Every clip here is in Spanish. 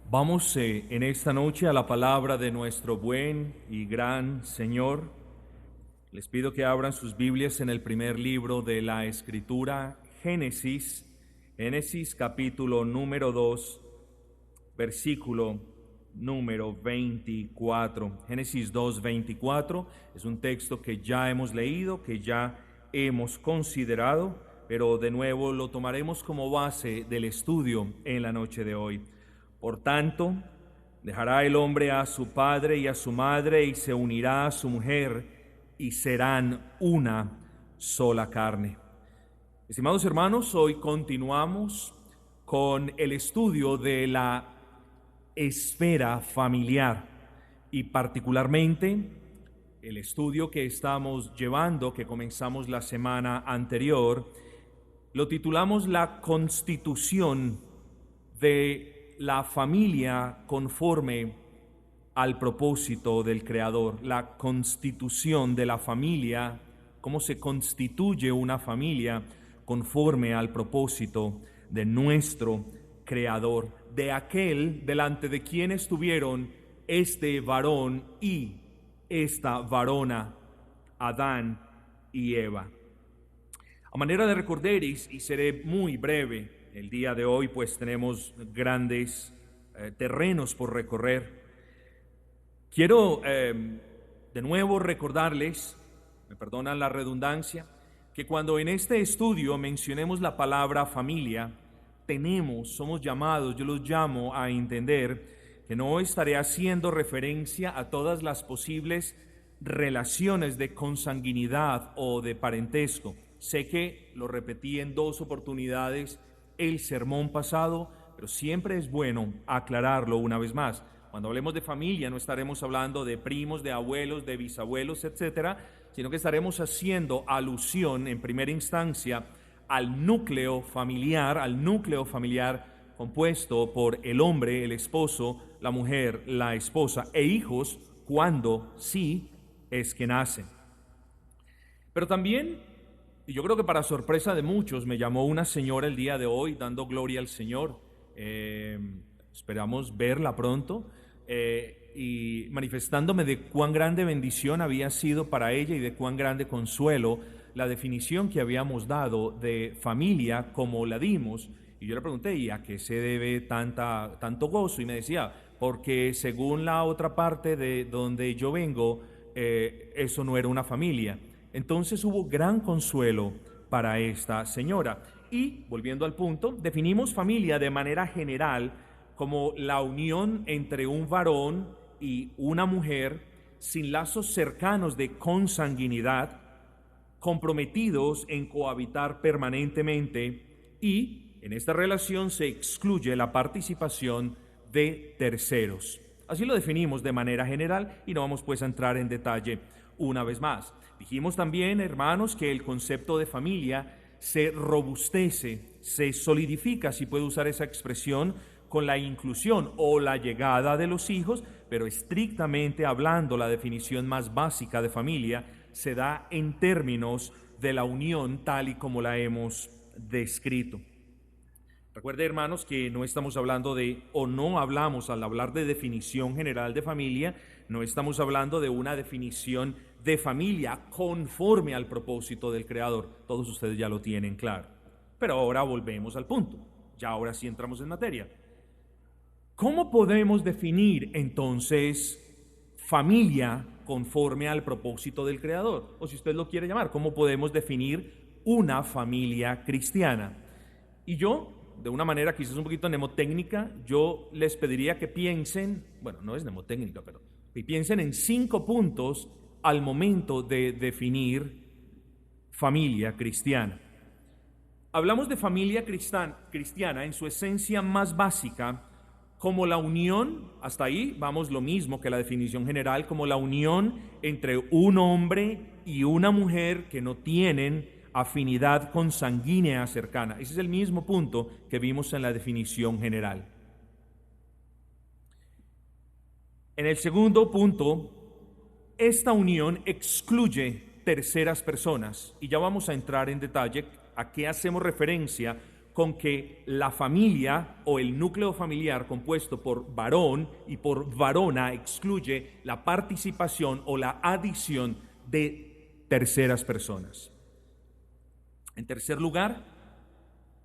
Vamos en esta noche a la palabra de nuestro buen y gran Señor. Les pido que abran sus Biblias en el primer libro de la Escritura, Génesis capítulo número 2, versículo número 24. Génesis 2, 24 es un texto que ya hemos leído, que ya hemos considerado, pero de nuevo lo tomaremos como base del estudio en la noche de hoy. Por tanto, dejará el hombre a su padre y a su madre y se unirá a su mujer y serán una sola carne. Estimados hermanos, hoy continuamos con el estudio de la esfera familiar y particularmente el estudio que estamos llevando, que comenzamos la semana anterior, lo titulamos La constitución de la familia conforme al propósito del Creador, la constitución de la familia, cómo se constituye una familia conforme al propósito de nuestro Creador, de aquel delante de quien estuvieron este varón y esta varona, Adán y Eva. A manera de recordar, y seré muy breve, el día de hoy pues tenemos grandes terrenos por recorrer. Quiero de nuevo recordarles, me perdonan la redundancia, que cuando en este estudio mencionemos la palabra familia, somos llamados, yo los llamo a entender que no estaré haciendo referencia a todas las posibles relaciones de consanguinidad o de parentesco. Sé que lo repetí en 2 oportunidades el sermón pasado, pero siempre es bueno aclararlo una vez más. Cuando hablemos de familia no estaremos hablando de primos, de abuelos, de bisabuelos, etcétera, sino que estaremos haciendo alusión en primera instancia al núcleo familiar compuesto por el hombre, el esposo, la mujer, la esposa e hijos, cuando sí es que nacen. Pero también, y yo creo que para sorpresa de muchos, me llamó una señora el día de hoy dando gloria al Señor. Esperamos verla pronto. Y manifestándome de cuán grande bendición había sido para ella y de cuán grande consuelo la definición que habíamos dado de familia como la dimos. Y yo le pregunté, ¿y a qué se debe tanto gozo? Y me decía, porque según la otra parte de donde yo vengo, eso no era una familia. Entonces hubo gran consuelo para esta señora. Y, volviendo al punto, definimos familia de manera general como la unión entre un varón y una mujer sin lazos cercanos de consanguinidad, comprometidos en cohabitar permanentemente, y en esta relación se excluye la participación de terceros. Así lo definimos de manera general y no vamos pues a entrar en detalle una vez más. Dijimos también, hermanos, que el concepto de familia se robustece, se solidifica, si puedo usar esa expresión, con la inclusión o la llegada de los hijos, pero estrictamente hablando, la definición más básica de familia se da en términos de la unión tal y como la hemos descrito. Recuerde, hermanos, que no estamos hablando no hablamos al hablar de definición general de familia, no estamos hablando de una definición de familia conforme al propósito del Creador. Todos ustedes ya lo tienen claro. Pero ahora volvemos al punto. Ya ahora sí entramos en materia. ¿Cómo podemos definir entonces familia conforme al propósito del Creador? O si usted lo quiere llamar, ¿cómo podemos definir una familia cristiana? Y yo, de una manera quizás un poquito mnemotécnica, yo les pediría que piensen, bueno, no es mnemotécnica, pero que piensen en 5 puntos al momento de definir familia cristiana. Hablamos de familia cristiana en su esencia más básica como la unión, hasta ahí vamos lo mismo que la definición general, como la unión entre un hombre y una mujer que no tienen afinidad consanguínea cercana. Ese es el mismo punto que vimos en la definición general. En el segundo punto, esta unión excluye terceras personas, y ya vamos a entrar en detalle a qué hacemos referencia con que la familia o el núcleo familiar compuesto por varón y por varona excluye la participación o la adición de terceras personas. En tercer lugar,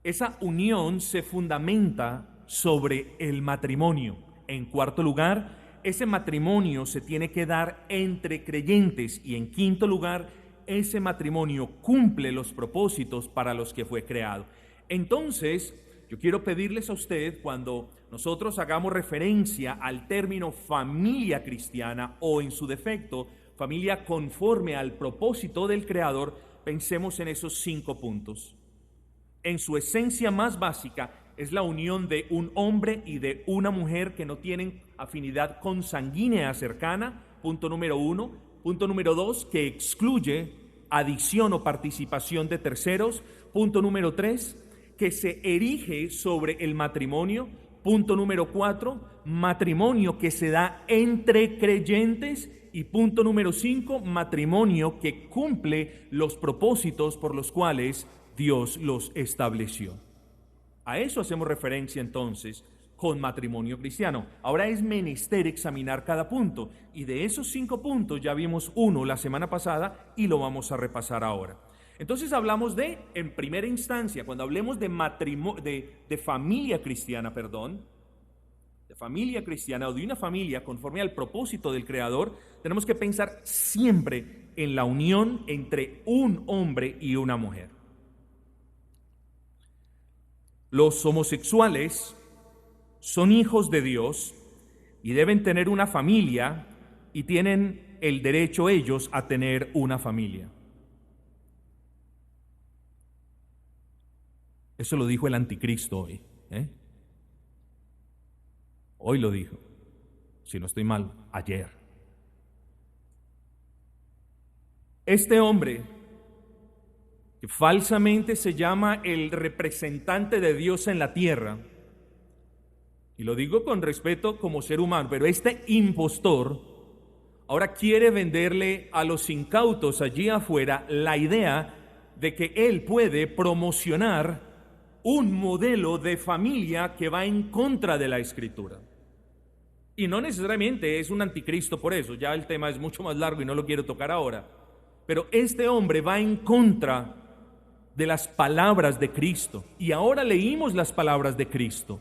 esa unión se fundamenta sobre el matrimonio. En cuarto lugar, ese matrimonio se tiene que dar entre creyentes. Y en quinto lugar, ese matrimonio cumple los propósitos para los que fue creado. Entonces, yo quiero pedirles a usted, cuando nosotros hagamos referencia al término familia cristiana o en su defecto, familia conforme al propósito del Creador, pensemos en esos 5 puntos. En su esencia más básica es la unión de un hombre y de una mujer que no tienen afinidad consanguínea cercana, punto número 1. Punto número 2, que excluye adición o participación de terceros. Punto número 3, que se erige sobre el matrimonio. Punto número 4, matrimonio que se da entre creyentes. Y punto número 5, matrimonio que cumple los propósitos por los cuales Dios los estableció. A eso hacemos referencia entonces con matrimonio cristiano. Ahora es menester examinar cada punto, y de esos 5 puntos ya vimos uno la semana pasada y lo vamos a repasar ahora. Entonces hablamos de, en primera instancia, cuando hablemos de familia cristiana, de familia cristiana o de una familia conforme al propósito del Creador, tenemos que pensar siempre en la unión entre un hombre y una mujer. Los homosexuales son hijos de Dios y deben tener una familia, y tienen el derecho ellos a tener una familia. Eso lo dijo el anticristo hoy. Hoy lo dijo, si no estoy mal, ayer. Este hombre, que falsamente se llama el representante de Dios en la tierra, y lo digo con respeto como ser humano, pero este impostor ahora quiere venderle a los incautos allí afuera la idea de que él puede promocionar un modelo de familia que va en contra de la Escritura. Y no necesariamente es un anticristo por eso, ya el tema es mucho más largo y no lo quiero tocar ahora. Pero este hombre va en contra de las palabras de Cristo. Y ahora leímos las palabras de Cristo.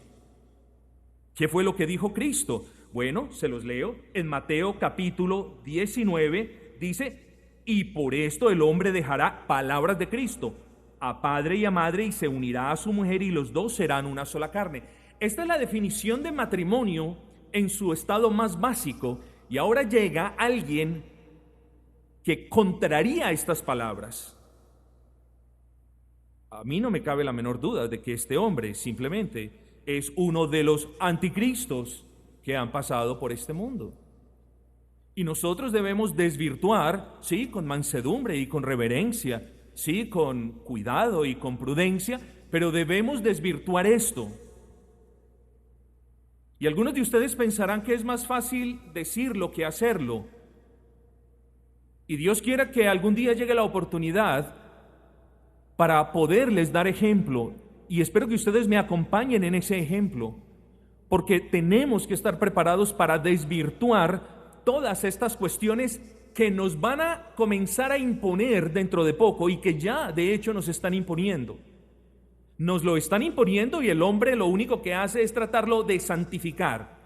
¿Qué fue lo que dijo Cristo? Bueno, se los leo. En Mateo capítulo 19 dice: y por esto el hombre dejará, palabras de Cristo, a padre y a madre, y se unirá a su mujer, y los dos serán una sola carne. Esta es la definición de matrimonio en su estado más básico. Y ahora llega alguien que contraría estas palabras. A mí no me cabe la menor duda de que este hombre simplemente es uno de los anticristos que han pasado por este mundo. Y nosotros debemos desvirtuar, sí, con mansedumbre y con reverencia, sí, con cuidado y con prudencia, pero debemos desvirtuar esto. Y algunos de ustedes pensarán que es más fácil decirlo que hacerlo. Y Dios quiera que algún día llegue la oportunidad para poderles dar ejemplo. Y espero que ustedes me acompañen en ese ejemplo, porque tenemos que estar preparados para desvirtuar todas estas cuestiones que nos van a comenzar a imponer dentro de poco, y que ya de hecho nos están imponiendo. Nos lo están imponiendo, y el hombre lo único que hace es tratarlo de santificar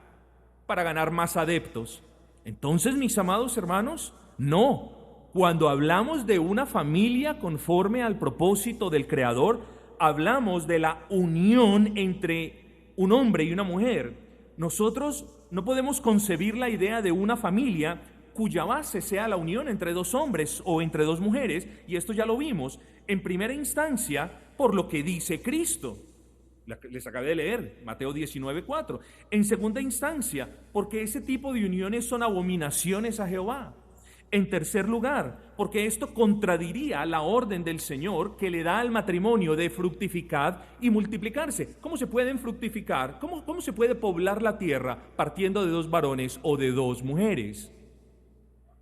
para ganar más adeptos. Entonces, mis amados hermanos, no. Cuando hablamos de una familia conforme al propósito del Creador, hablamos de la unión entre un hombre y una mujer. Nosotros no podemos concebir la idea de una familia cuya base sea la unión entre 2 hombres o entre 2 mujeres, y esto ya lo vimos en primera instancia por lo que dice Cristo. Les acabé de leer, Mateo 19:4. En segunda instancia, porque ese tipo de uniones son abominaciones a Jehová. En tercer lugar, porque esto contradiría la orden del Señor que le da al matrimonio de fructificar y multiplicarse. ¿Cómo se pueden fructificar? ¿Cómo se puede poblar la tierra partiendo de 2 varones o de 2 mujeres?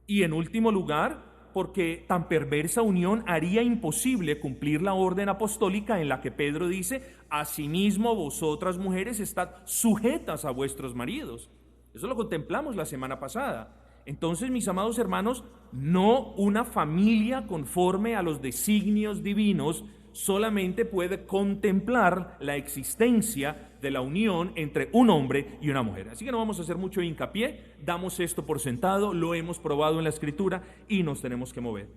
Y en último lugar, porque tan perversa unión haría imposible cumplir la orden apostólica en la que Pedro dice: asimismo vosotras mujeres estad sujetas a vuestros maridos. Eso lo contemplamos la semana pasada. Entonces, mis amados hermanos, no una familia conforme a los designios divinos solamente puede contemplar la existencia de la unión entre un hombre y una mujer. Así que no vamos a hacer mucho hincapié, damos esto por sentado, lo hemos probado en la Escritura y nos tenemos que mover.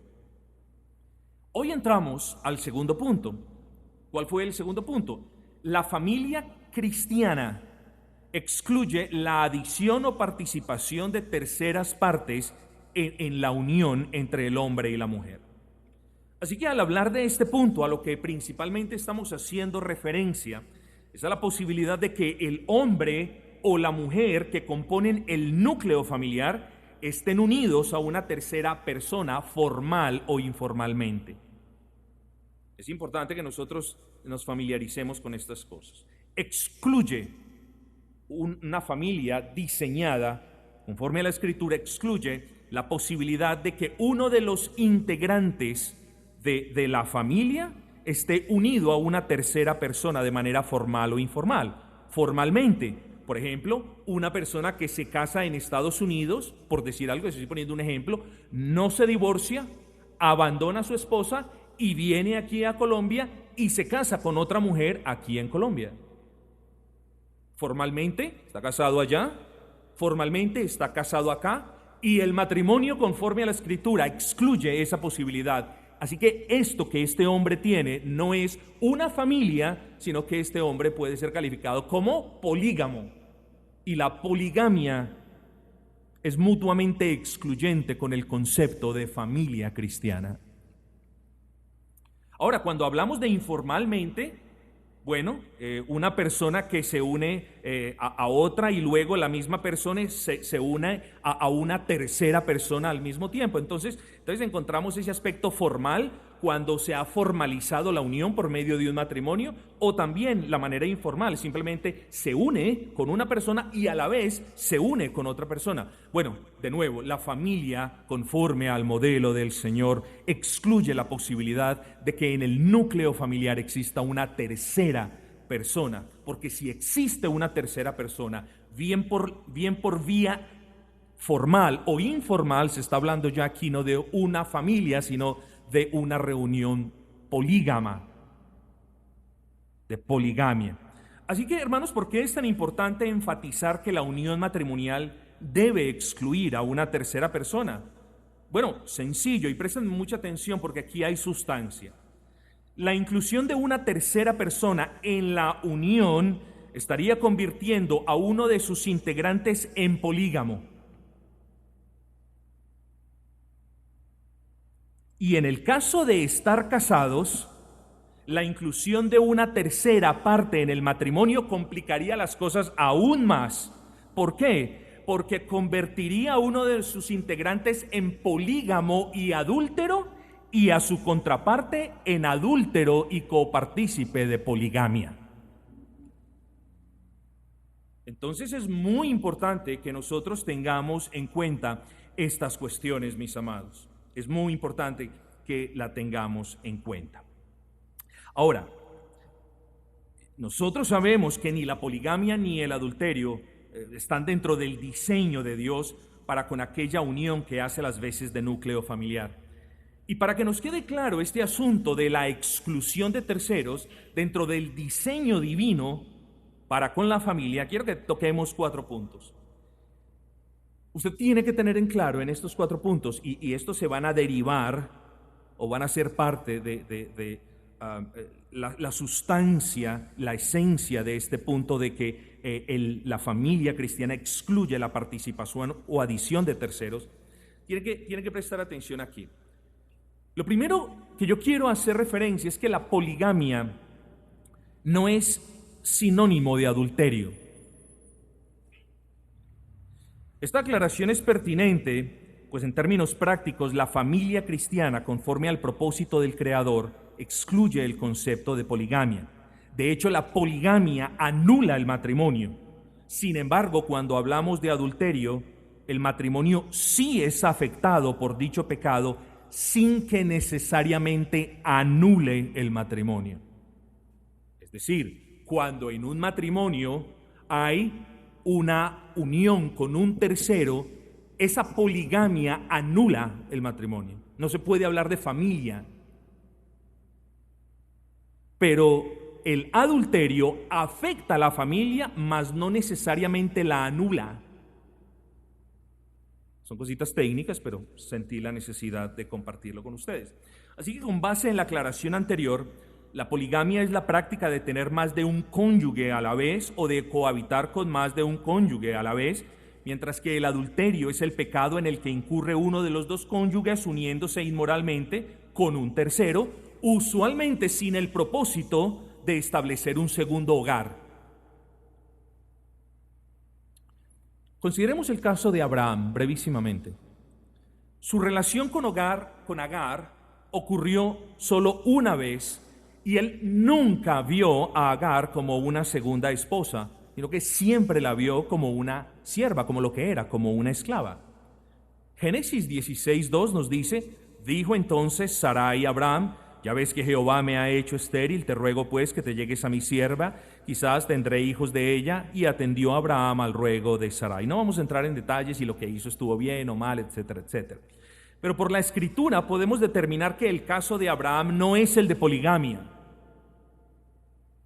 Hoy entramos al segundo punto. ¿Cuál fue el segundo punto? La familia cristiana excluye la adición o participación de terceras partes en la unión entre el hombre y la mujer. Así que al hablar de este punto, a lo que principalmente estamos haciendo referencia es a la posibilidad de que el hombre o la mujer que componen el núcleo familiar estén unidos a una tercera persona, formal o informalmente. Es importante que nosotros nos familiaricemos con estas cosas. Excluye una familia diseñada conforme a la Escritura, excluye la posibilidad de que uno de los integrantes de la familia esté unido a una tercera persona de manera formal o informal. Formalmente, por ejemplo, una persona que se casa en Estados Unidos, por decir algo, estoy poniendo un ejemplo, no se divorcia, abandona a su esposa y viene aquí a Colombia y se casa con otra mujer aquí en Colombia. Formalmente está casado allá, formalmente está casado acá, y el matrimonio conforme a la Escritura excluye esa posibilidad. Así que esto que este hombre tiene no es una familia, sino que este hombre puede ser calificado como polígamo. Y la poligamia es mutuamente excluyente con el concepto de familia cristiana. Ahora, cuando hablamos de informalmente, bueno, una persona que se une a otra y luego la misma persona se une a una tercera persona al mismo tiempo. Entonces encontramos ese aspecto formal cuando se ha formalizado la unión por medio de un matrimonio, o también la manera informal, simplemente se une con una persona y a la vez se une con otra persona. Bueno, de nuevo, la familia, conforme al modelo del Señor, excluye la posibilidad de que en el núcleo familiar exista una tercera persona, porque si existe una tercera persona, bien por vía formal o informal, se está hablando ya aquí no de una familia, sino de una reunión polígama, de poligamia. Así que, hermanos, ¿por qué es tan importante enfatizar que la unión matrimonial debe excluir a una tercera persona? Bueno, sencillo, y presten mucha atención porque aquí hay sustancia. La inclusión de una tercera persona en la unión estaría convirtiendo a uno de sus integrantes en polígamo. Y en el caso de estar casados, la inclusión de una tercera parte en el matrimonio complicaría las cosas aún más. ¿Por qué? Porque convertiría a uno de sus integrantes en polígamo y adúltero, y a su contraparte en adúltero y copartícipe de poligamia. Entonces es muy importante que nosotros tengamos en cuenta estas cuestiones, mis amados. Es muy importante que la tengamos en cuenta. Ahora, nosotros sabemos que ni la poligamia ni el adulterio están dentro del diseño de Dios para con aquella unión que hace las veces de núcleo familiar. Y para que nos quede claro este asunto de la exclusión de terceros dentro del diseño divino para con la familia, quiero que toquemos 4 puntos. Usted tiene que tener en claro en estos 4 puntos, y estos se van a derivar o van a ser parte de la sustancia, la esencia de este punto de que la familia cristiana excluye la participación o adición de terceros. Tiene que prestar atención aquí. Lo primero que yo quiero hacer referencia es que la poligamia no es sinónimo de adulterio. Esta aclaración es pertinente pues en términos prácticos, la familia cristiana, conforme al propósito del Creador, excluye el concepto de poligamia. De hecho, la poligamia anula el matrimonio. Sin embargo, cuando hablamos de adulterio, el matrimonio sí es afectado por dicho pecado sin que necesariamente anule el matrimonio. Es decir, cuando en un matrimonio hay una unión con un tercero, esa poligamia anula el matrimonio. No se puede hablar de familia. Pero el adulterio afecta a la familia, mas no necesariamente la anula. Son cositas técnicas, pero sentí la necesidad de compartirlo con ustedes. Así que con base en la aclaración anterior, la poligamia es la práctica de tener más de un cónyuge a la vez o de cohabitar con más de un cónyuge a la vez, mientras que el adulterio es el pecado en el que incurre uno de los dos cónyuges uniéndose inmoralmente con un tercero, usualmente sin el propósito de establecer un segundo hogar. Consideremos el caso de Abraham brevísimamente. Su relación con Agar ocurrió solo una vez y él nunca vio a Agar como una segunda esposa, sino que siempre la vio como una sierva, como lo que era, como una esclava. Génesis 16:2 nos dice: dijo entonces Sarai a Abraham: ya ves que Jehová me ha hecho estéril, te ruego pues que te llegues a mi sierva, quizás tendré hijos de ella. Y atendió Abraham al ruego de Sarai. No vamos a entrar en detalles si lo que hizo estuvo bien o mal, etcétera, etcétera. Pero por la escritura podemos determinar que el caso de Abraham no es el de poligamia.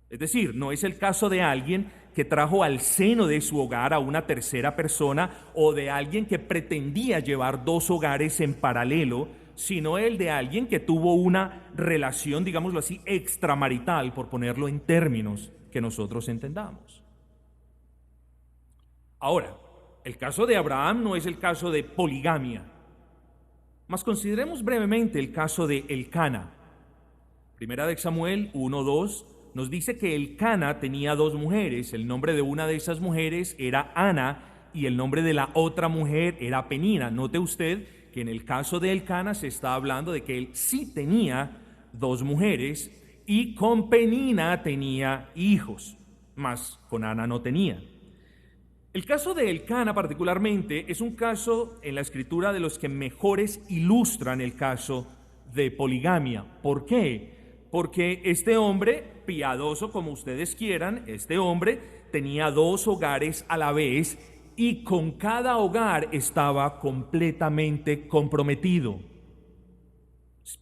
Es decir, no es el caso de alguien que trajo al seno de su hogar a una tercera persona o de alguien que pretendía llevar dos hogares en paralelo, sino el de alguien que tuvo una relación, digámoslo así, extramarital, por ponerlo en términos que nosotros entendamos. Ahora, el caso de Abraham no es el caso de poligamia, mas consideremos brevemente el caso de Elcana. Primera de Samuel 1:2 nos dice que Elcana tenía dos mujeres. El nombre de una de esas mujeres era Ana y el nombre de la otra mujer era Penina. Note usted que en el caso de Elcana se está hablando de que él sí tenía dos mujeres y con Penina tenía hijos, mas con Ana no tenía. El caso de Elcana particularmente es un caso en la escritura de los que mejores ilustran el caso de poligamia. ¿Por qué? Porque este hombre, piadoso como ustedes quieran, este hombre tenía dos hogares a la vez y con cada hogar estaba completamente comprometido.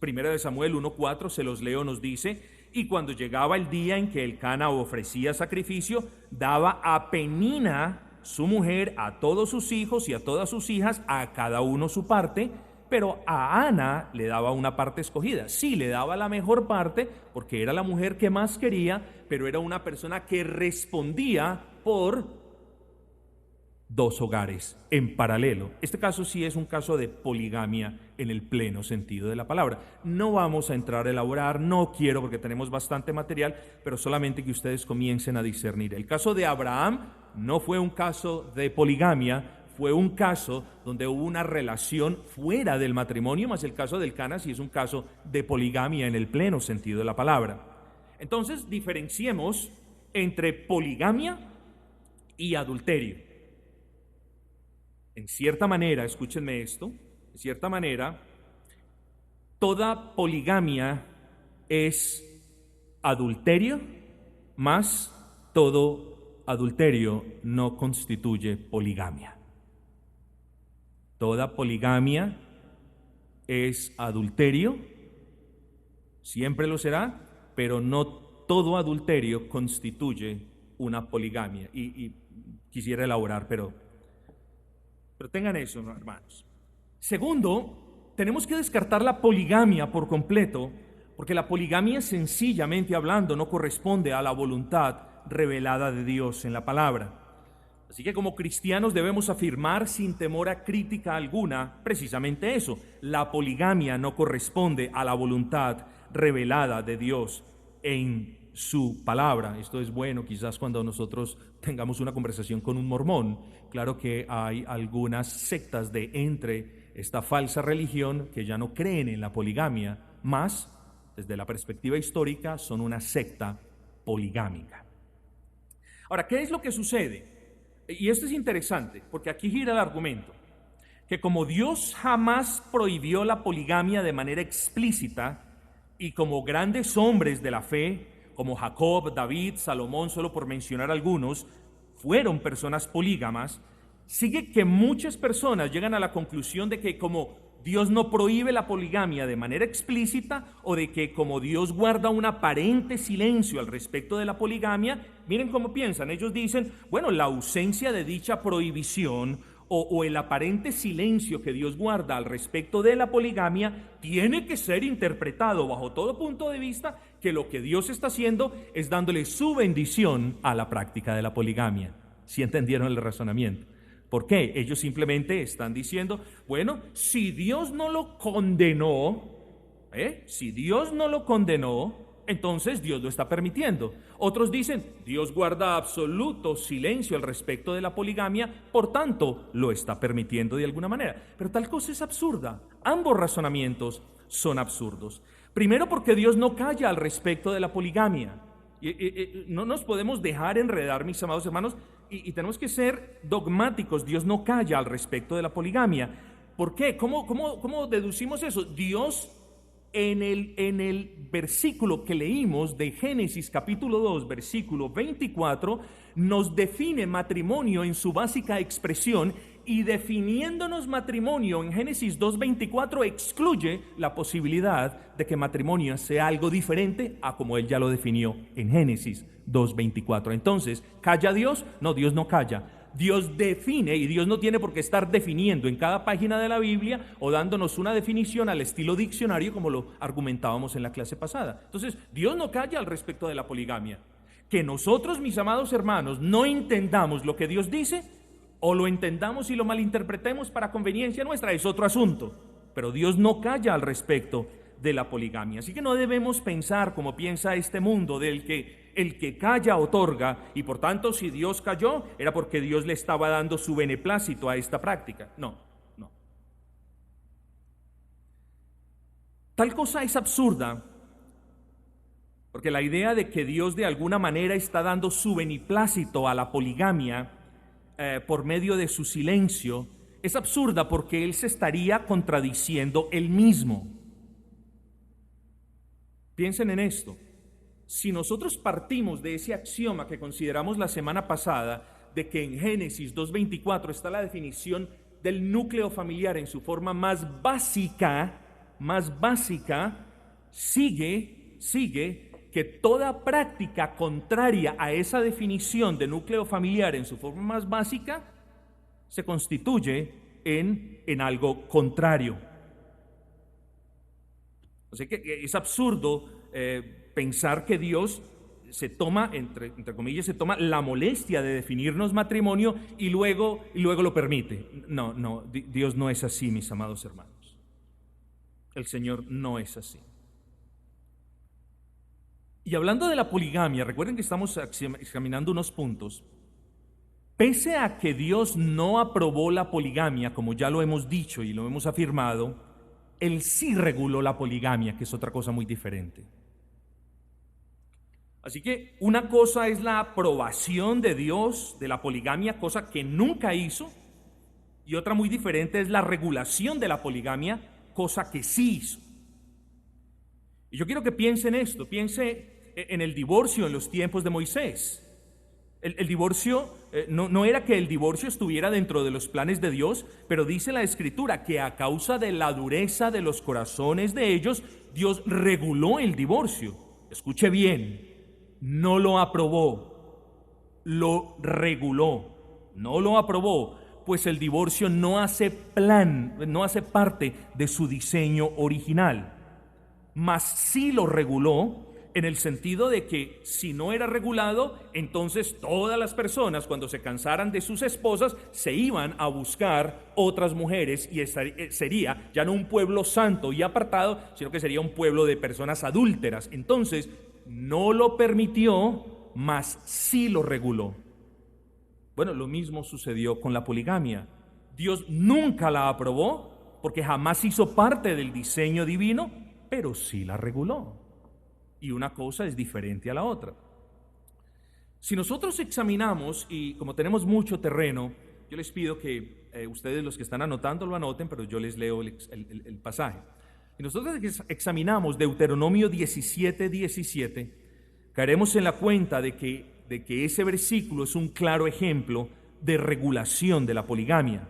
Primera de Samuel 1:4, se los leo, nos dice: y cuando llegaba el día en que Elcana ofrecía sacrificio, daba a Penina, su mujer, a todos sus hijos y a todas sus hijas, a cada uno su parte, pero a Ana le daba una parte escogida. Sí, le daba la mejor parte porque era la mujer que más quería, pero era una persona que respondía por dos hogares en paralelo. Este caso sí es un caso de poligamia en el pleno sentido de la palabra. No vamos a entrar a elaborar, no quiero porque tenemos bastante material, pero solamente que ustedes comiencen a discernir. El caso de Abraham no fue un caso de poligamia, fue un caso donde hubo una relación fuera del matrimonio, más el caso del Elcana sí es un caso de poligamia en el pleno sentido de la palabra. Entonces, diferenciemos entre poligamia y adulterio. En cierta manera, escúchenme esto, en cierta manera, toda poligamia es adulterio, mas todo adulterio no constituye poligamia. Toda poligamia es adulterio, siempre lo será, pero no todo adulterio constituye una poligamia. Y quisiera elaborar, pero tengan eso, hermanos. Segundo, tenemos que descartar la poligamia por completo, porque la poligamia, sencillamente hablando, no corresponde a la voluntad revelada de Dios en la palabra. Así que como cristianos debemos afirmar sin temor a crítica alguna precisamente eso: la poligamia no corresponde a la voluntad revelada de Dios en su palabra. Esto es bueno quizás cuando nosotros tengamos una conversación con un mormón. Claro que hay algunas sectas de entre esta falsa religión que ya no creen en la poligamia, más, desde la perspectiva histórica, son una secta poligámica. Ahora, ¿qué es lo que sucede? Y esto es interesante, porque aquí gira el argumento, que como Dios jamás prohibió la poligamia de manera explícita, y como grandes hombres de la fe, como Jacob, David, Salomón, solo por mencionar algunos, fueron personas polígamas, sigue que muchas personas llegan a la conclusión de que como Dios no prohíbe la poligamia de manera explícita, o de que como Dios guarda un aparente silencio al respecto de la poligamia, miren cómo piensan. Ellos dicen, bueno, la ausencia de dicha prohibición o el aparente silencio que Dios guarda al respecto de la poligamia tiene que ser interpretado bajo todo punto de vista que lo que Dios está haciendo es dándole su bendición a la práctica de la poligamia. ¿Sí entendieron el razonamiento? ¿Por qué? Ellos simplemente están diciendo, bueno, si Dios no lo condenó, entonces Dios lo está permitiendo. Otros dicen, Dios guarda absoluto silencio al respecto de la poligamia, por tanto, lo está permitiendo de alguna manera. Pero tal cosa es absurda. Ambos razonamientos son absurdos. Primero, porque Dios no calla al respecto de la poligamia. No nos podemos dejar enredar, mis amados hermanos, y tenemos que ser dogmáticos. Dios no calla al respecto de la poligamia. ¿Por qué? ¿Cómo deducimos eso? Dios en el versículo que leímos de Génesis capítulo 2, versículo 24, nos define matrimonio en su básica expresión, y definiéndonos matrimonio en Génesis 2:24 excluye la posibilidad de que matrimonio sea algo diferente a como Él ya lo definió en Génesis 2:24. Entonces, ¿calla Dios? No, Dios no calla. Dios define, y Dios no tiene por qué estar definiendo en cada página de la Biblia o dándonos una definición al estilo diccionario como lo argumentábamos en la clase pasada. Entonces, Dios no calla al respecto de la poligamia. Que nosotros, mis amados hermanos, no entendamos lo que Dios dice, o lo entendamos y lo malinterpretemos para conveniencia nuestra, es otro asunto. Pero Dios no calla al respecto de la poligamia. Así que no debemos pensar como piensa este mundo, del que el que calla otorga, y por tanto si Dios calló era porque Dios le estaba dando su beneplácito a esta práctica. No. Tal cosa es absurda, porque la idea de que Dios de alguna manera está dando su beneplácito a la poligamia por medio de su silencio es absurda, porque Él se estaría contradiciendo Él mismo. Piensen en esto. Si nosotros partimos de ese axioma que consideramos la semana pasada, de que en Génesis 2:24 está la definición del núcleo familiar en su forma más básica, sigue que toda práctica contraria a esa definición de núcleo familiar en su forma más básica se constituye en algo contrario. O sea que es absurdo pensar que Dios se toma, entre comillas, se toma la molestia de definirnos matrimonio y luego lo permite. No, Dios no es así, mis amados hermanos. El Señor no es así. Y hablando de la poligamia, recuerden que estamos examinando unos puntos. Pese a que Dios no aprobó la poligamia, como ya lo hemos dicho y lo hemos afirmado, Él sí reguló la poligamia, que es otra cosa muy diferente. Así que una cosa es la aprobación de Dios de la poligamia, cosa que nunca hizo, y otra muy diferente es la regulación de la poligamia, cosa que sí hizo. Y yo quiero que piense en esto, piense en el divorcio en los tiempos de Moisés. El divorcio, no era que el divorcio estuviera dentro de los planes de Dios, pero dice la Escritura que a causa de la dureza de los corazones de ellos, Dios reguló el divorcio. Escuche bien, no lo aprobó, lo reguló, no lo aprobó, pues el divorcio no hace parte de su diseño original, mas sí lo reguló, en el sentido de que si no era regulado, entonces todas las personas cuando se cansaran de sus esposas se iban a buscar otras mujeres, y sería ya no un pueblo santo y apartado, sino que sería un pueblo de personas adúlteras. Entonces no lo permitió, mas sí lo reguló. Bueno, lo mismo sucedió con la poligamia. Dios nunca la aprobó, porque jamás hizo parte del diseño divino, pero sí la reguló. Y una cosa es diferente a la otra. Si nosotros examinamos, y como tenemos mucho terreno, yo les pido que ustedes, los que están anotando, lo anoten, pero yo les leo el pasaje. Si nosotros examinamos Deuteronomio 17:17, caeremos en la cuenta de que ese versículo es un claro ejemplo de regulación de la poligamia.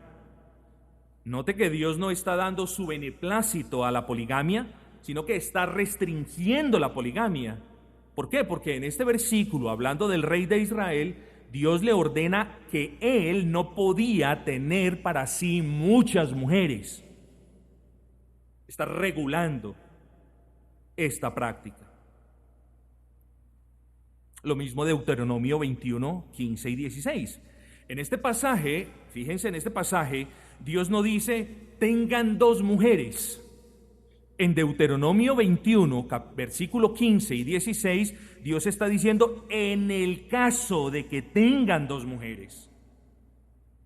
Note que Dios no está dando su beneplácito a la poligamia, sino que está restringiendo la poligamia. ¿Por qué? Porque en este versículo, hablando del rey de Israel, Dios le ordena que él no podía tener para sí muchas mujeres. Está regulando esta práctica. Lo mismo Deuteronomio 21, 15 y 16. En este pasaje, fíjense, en este pasaje, Dios no dice, tengan 2 mujeres. En Deuteronomio 21, versículo 15 y 16, Dios está diciendo, en el caso de que tengan 2 mujeres.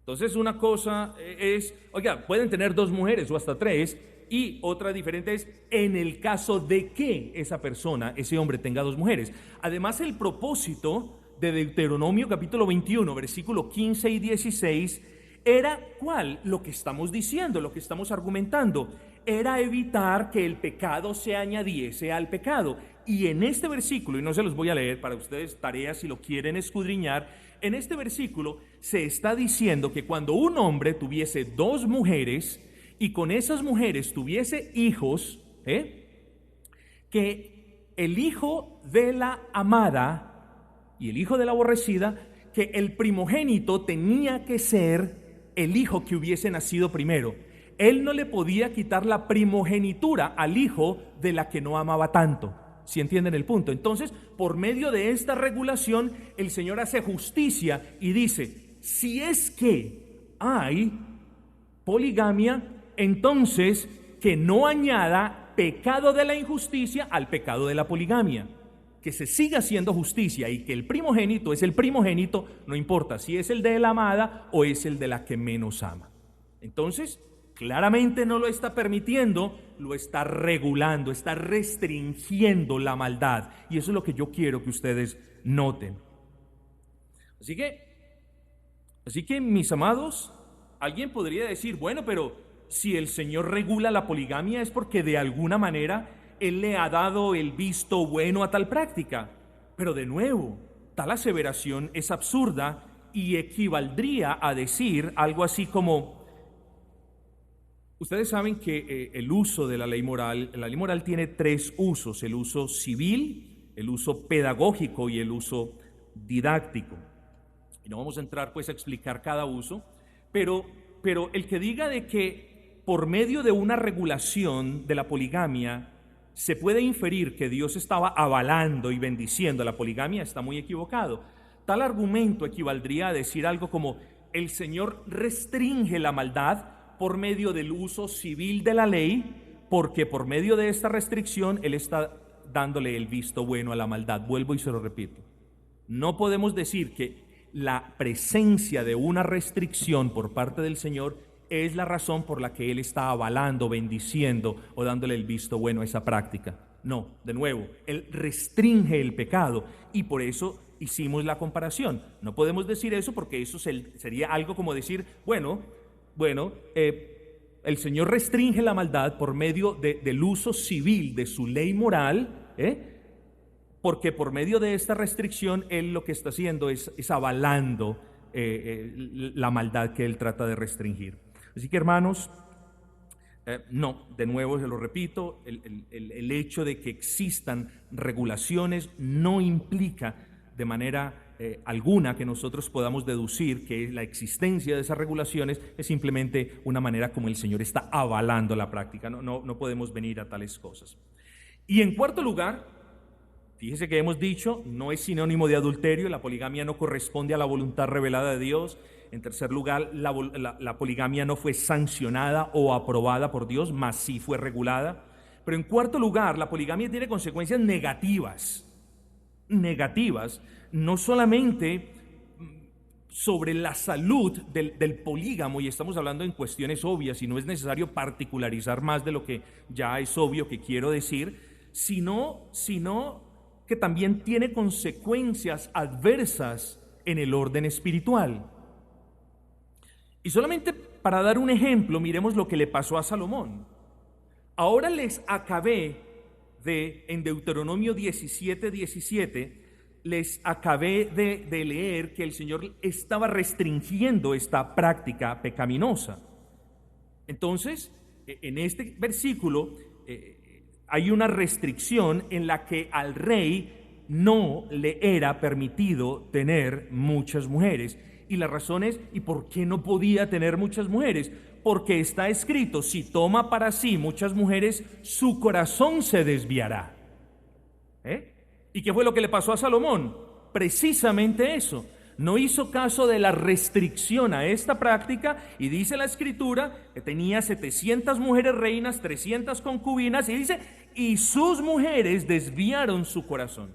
Entonces una cosa es, oiga, pueden tener 2 mujeres o hasta 3, y otra diferente es, en el caso de que esa persona, ese hombre tenga 2 mujeres. Además, el propósito de Deuteronomio capítulo 21, versículo 15 y 16, era ¿cuál? Lo que estamos diciendo, lo que estamos argumentando. Era evitar que el pecado se añadiese al pecado. Y en este versículo, y no se los voy a leer para ustedes, tareas si lo quieren escudriñar, en este versículo se está diciendo que cuando un hombre tuviese 2 mujeres y con esas mujeres tuviese hijos, que el hijo de la amada y el hijo de la aborrecida, que el primogénito tenía que ser el hijo que hubiese nacido primero. Él no le podía quitar la primogenitura al hijo de la que no amaba tanto. ¿Sí entienden el punto? Entonces, por medio de esta regulación, el Señor hace justicia y dice, si es que hay poligamia, entonces que no añada pecado de la injusticia al pecado de la poligamia. Que se siga haciendo justicia y que el primogénito es el primogénito, no importa si es el de la amada o es el de la que menos ama. Entonces, claramente no lo está permitiendo, lo está regulando, está restringiendo la maldad. Y eso es lo que yo quiero que ustedes noten. Así que mis amados, alguien podría decir, bueno, pero si el Señor regula la poligamia es porque de alguna manera Él le ha dado el visto bueno a tal práctica. Pero de nuevo, tal aseveración es absurda y equivaldría a decir algo así como, ustedes saben que el uso de la ley moral tiene 3 usos: el uso civil, el uso pedagógico y el uso didáctico. Y no vamos a entrar pues a explicar cada uso, pero el que diga de que por medio de una regulación de la poligamia se puede inferir que Dios estaba avalando y bendiciendo la poligamia está muy equivocado. Tal argumento equivaldría a decir algo como, el Señor restringe la maldad por medio del uso civil de la ley, porque por medio de esta restricción Él está dándole el visto bueno a la maldad. Vuelvo y se lo repito. No podemos decir que la presencia de una restricción por parte del Señor es la razón por la que Él está avalando, bendiciendo o dándole el visto bueno a esa práctica. No, de nuevo, Él restringe el pecado y por eso hicimos la comparación. No podemos decir eso porque eso sería algo como decir, el Señor restringe la maldad por medio del uso civil de su ley moral, porque por medio de esta restricción Él lo que está haciendo es avalando la maldad que Él trata de restringir. Así que, hermanos, no, de nuevo se lo repito, el hecho de que existan regulaciones no implica de manera alguna que nosotros podamos deducir que la existencia de esas regulaciones es simplemente una manera como el Señor está avalando la práctica. No podemos venir a tales cosas. Y en cuarto lugar, fíjese que hemos dicho, no es sinónimo de adulterio, la poligamia no corresponde a la voluntad revelada de Dios. En tercer lugar, la poligamia no fue sancionada o aprobada por Dios, mas sí fue regulada. Pero en cuarto lugar, la poligamia tiene consecuencias negativas, no solamente sobre la salud del polígamo, y estamos hablando en cuestiones obvias y no es necesario particularizar más de lo que ya es obvio que quiero decir, sino que también tiene consecuencias adversas en el orden espiritual. Y solamente para dar un ejemplo, miremos lo que le pasó a Salomón. Ahora les acabé en Deuteronomio 17:17, les acabé de leer que el Señor estaba restringiendo esta práctica pecaminosa. Entonces, en este versículo hay una restricción en la que al rey no le era permitido tener muchas mujeres. Y la razón es, ¿y por qué no podía tener muchas mujeres? Porque está escrito, si toma para sí muchas mujeres, su corazón se desviará. ¿Y qué fue lo que le pasó a Salomón? Precisamente eso. No hizo caso de la restricción a esta práctica y dice la escritura que tenía 700 mujeres reinas, 300 concubinas y dice, y sus mujeres desviaron su corazón.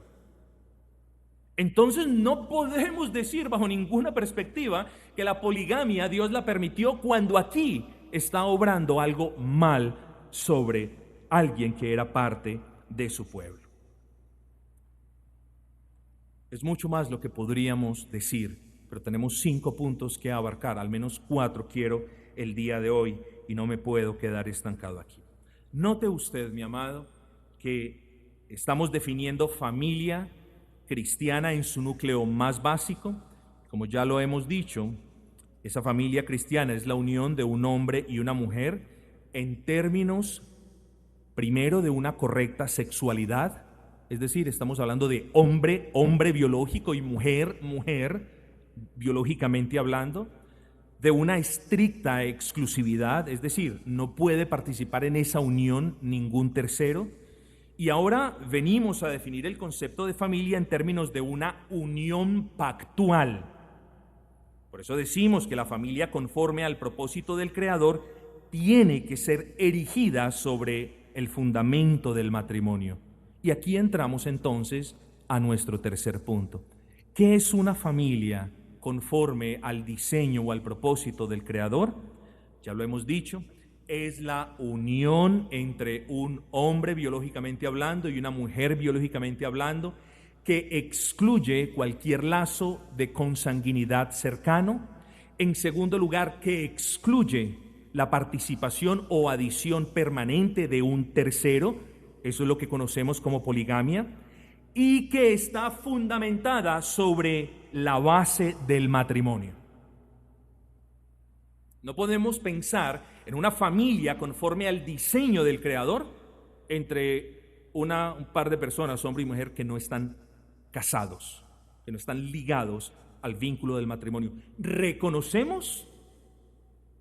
Entonces no podemos decir bajo ninguna perspectiva que la poligamia Dios la permitió cuando aquí está obrando algo mal sobre alguien que era parte de su pueblo. Es mucho más lo que podríamos decir, pero tenemos 5 puntos que abarcar, al menos 4 quiero el día de hoy y no me puedo quedar estancado aquí. Note usted, mi amado, que estamos definiendo familia cristiana en su núcleo más básico. Como ya lo hemos dicho, esa familia cristiana es la unión de un hombre y una mujer en términos, primero, de una correcta sexualidad, es decir, estamos hablando de hombre, hombre biológico y mujer, mujer, biológicamente hablando, de una estricta exclusividad, es decir, no puede participar en esa unión ningún tercero. Y ahora venimos a definir el concepto de familia en términos de una unión pactual. Por eso decimos que la familia, conforme al propósito del Creador, tiene que ser erigida sobre el fundamento del matrimonio. Y aquí entramos entonces a nuestro tercer punto. ¿Qué es una familia conforme al diseño o al propósito del Creador? Ya lo hemos dicho. Es la unión entre un hombre biológicamente hablando y una mujer biológicamente hablando que excluye cualquier lazo de consanguinidad cercano. En segundo lugar, que excluye la participación o adición permanente de un tercero, eso es lo que conocemos como poligamia, y que está fundamentada sobre la base del matrimonio. No podemos pensar en una familia conforme al diseño del Creador entre un par de personas, hombre y mujer, que no están casados, que no están ligados al vínculo del matrimonio. Reconocemos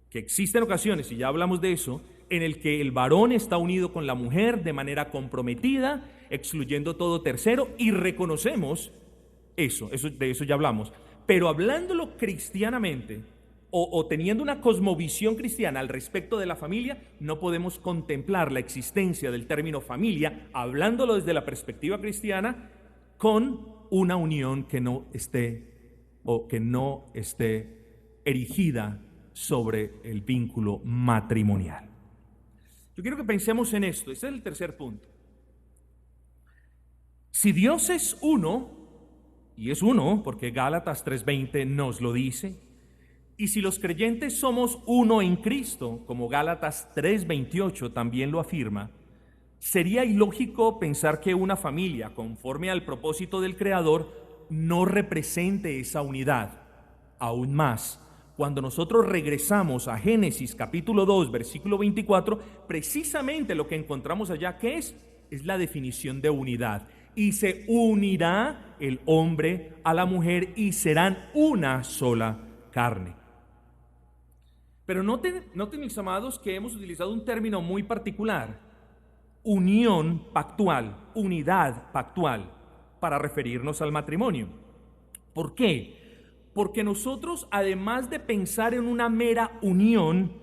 que existen ocasiones, y ya hablamos de eso, en el que el varón está unido con la mujer de manera comprometida, excluyendo todo tercero, y reconocemos eso, de eso ya hablamos. Pero hablándolo cristianamente, o teniendo una cosmovisión cristiana al respecto de la familia, no podemos contemplar la existencia del término familia, hablándolo desde la perspectiva cristiana, con una unión que no esté erigida sobre el vínculo matrimonial. Yo quiero que pensemos en esto, ese es el tercer punto. Si Dios es uno, y es uno porque Gálatas 3:20 nos lo dice, y si los creyentes somos uno en Cristo, como Gálatas 3:28 también lo afirma, sería ilógico pensar que una familia, conforme al propósito del Creador, no represente esa unidad. Aún más, cuando nosotros regresamos a Génesis capítulo 2, versículo 24, precisamente lo que encontramos allá, ¿qué es? Es la definición de unidad. Y se unirá el hombre a la mujer y serán una sola carne. Pero noten, mis amados, que hemos utilizado un término muy particular, unión pactual, unidad pactual, para referirnos al matrimonio. ¿Por qué? Porque nosotros, además de pensar en una mera unión,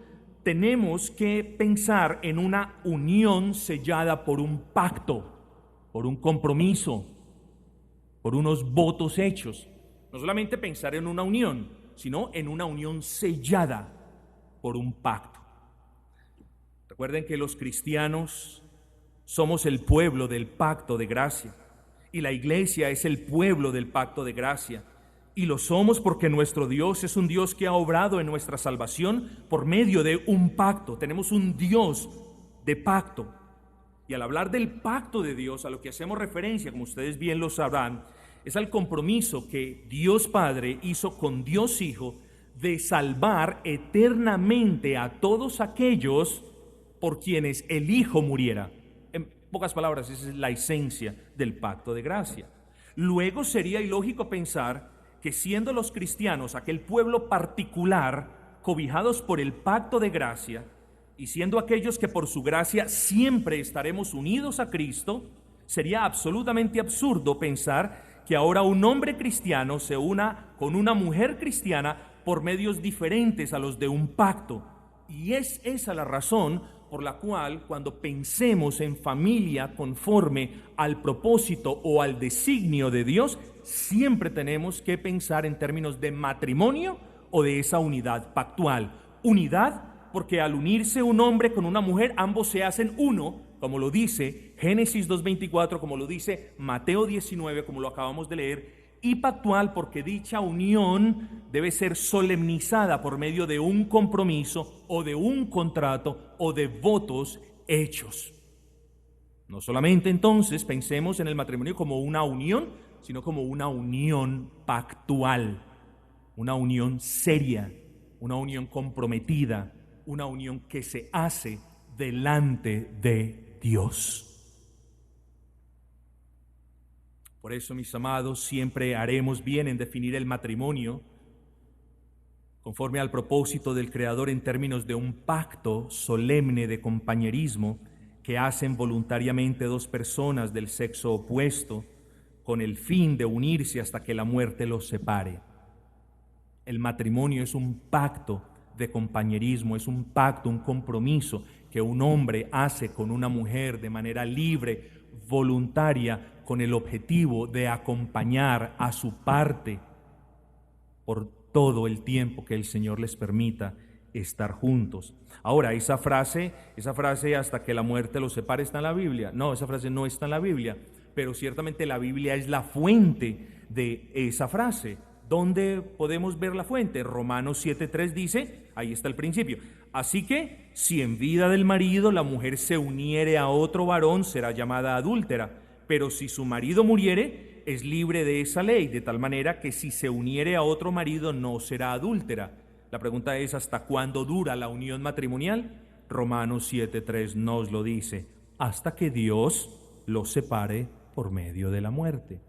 tenemos que pensar en una unión sellada por un pacto, por un compromiso, por unos votos hechos. No solamente pensar en una unión, sino en una unión sellada por un pacto. Recuerden que los cristianos somos el pueblo del pacto de gracia, y la iglesia es el pueblo del pacto de gracia, y lo somos porque nuestro Dios es un Dios que ha obrado en nuestra salvación por medio de un pacto. Tenemos un Dios de pacto. Y al hablar del pacto de Dios, a lo que hacemos referencia, como ustedes bien lo sabrán, es al compromiso que Dios Padre hizo con Dios Hijo de salvar eternamente a todos aquellos por quienes el Hijo muriera. En pocas palabras, esa es la esencia del pacto de gracia. Luego sería ilógico pensar que siendo los cristianos aquel pueblo particular, cobijados por el pacto de gracia, y siendo aquellos que por su gracia siempre estaremos unidos a Cristo, sería absolutamente absurdo pensar que ahora un hombre cristiano se una con una mujer cristiana por medios diferentes a los de un pacto. Y es esa la razón por la cual cuando pensemos en familia conforme al propósito o al designio de Dios, siempre tenemos que pensar en términos de matrimonio o de esa unidad pactual. Unidad porque al unirse un hombre con una mujer, ambos se hacen uno, como lo dice Génesis 2:24, como lo dice Mateo 19, como lo acabamos de leer, y pactual porque dicha unión debe ser solemnizada por medio de un compromiso o de un contrato o de votos hechos. No solamente entonces pensemos en el matrimonio como una unión, sino como una unión pactual, una unión seria, una unión comprometida, una unión que se hace delante de Dios. Por eso, mis amados, siempre haremos bien en definir el matrimonio conforme al propósito del Creador en términos de un pacto solemne de compañerismo que hacen voluntariamente dos personas del sexo opuesto con el fin de unirse hasta que la muerte los separe. El matrimonio es un pacto de compañerismo, es un pacto, un compromiso que un hombre hace con una mujer de manera libre, voluntaria, con el objetivo de acompañar a su parte por todo el tiempo que el Señor les permita estar juntos. Ahora, esa frase hasta que la muerte los separe está en la Biblia. No, esa frase no está en la Biblia, pero ciertamente la Biblia es la fuente de esa frase. ¿Dónde podemos ver la fuente? Romanos 7:3 dice, ahí está el principio. Así que, si en vida del marido la mujer se uniere a otro varón, será llamada adúltera. Pero si su marido muriere, es libre de esa ley, de tal manera que si se uniere a otro marido, no será adúltera. La pregunta es, ¿hasta cuándo dura la unión matrimonial? Romanos 7:3 nos lo dice, hasta que Dios los separe por medio de la muerte.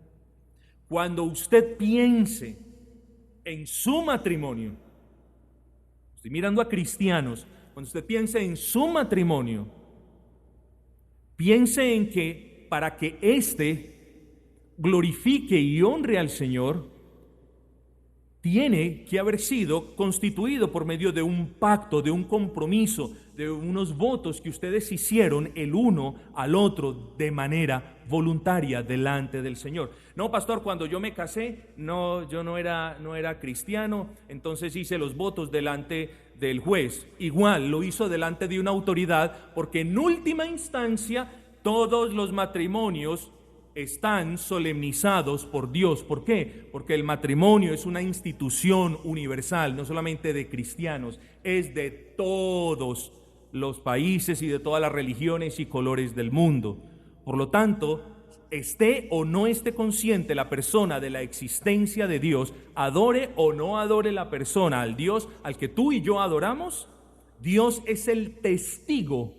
Cuando usted piense en su matrimonio, estoy mirando a cristianos, cuando usted piense en su matrimonio, piense en que para que éste glorifique y honre al Señor, tiene que haber sido constituido por medio de un pacto, de un compromiso, de unos votos que ustedes hicieron el uno al otro de manera voluntaria delante del Señor. No, pastor, cuando yo me casé, yo no era cristiano, entonces hice los votos delante del juez. Igual lo hizo delante de una autoridad, porque en última instancia todos los matrimonios están solemnizados por Dios. ¿Por qué? Porque el matrimonio es una institución universal, no solamente de cristianos, es de todos los países y de todas las religiones y colores del mundo. Por lo tanto, esté o no esté consciente la persona de la existencia de Dios, adore o no adore la persona al Dios al que tú y yo adoramos, Dios es el testigo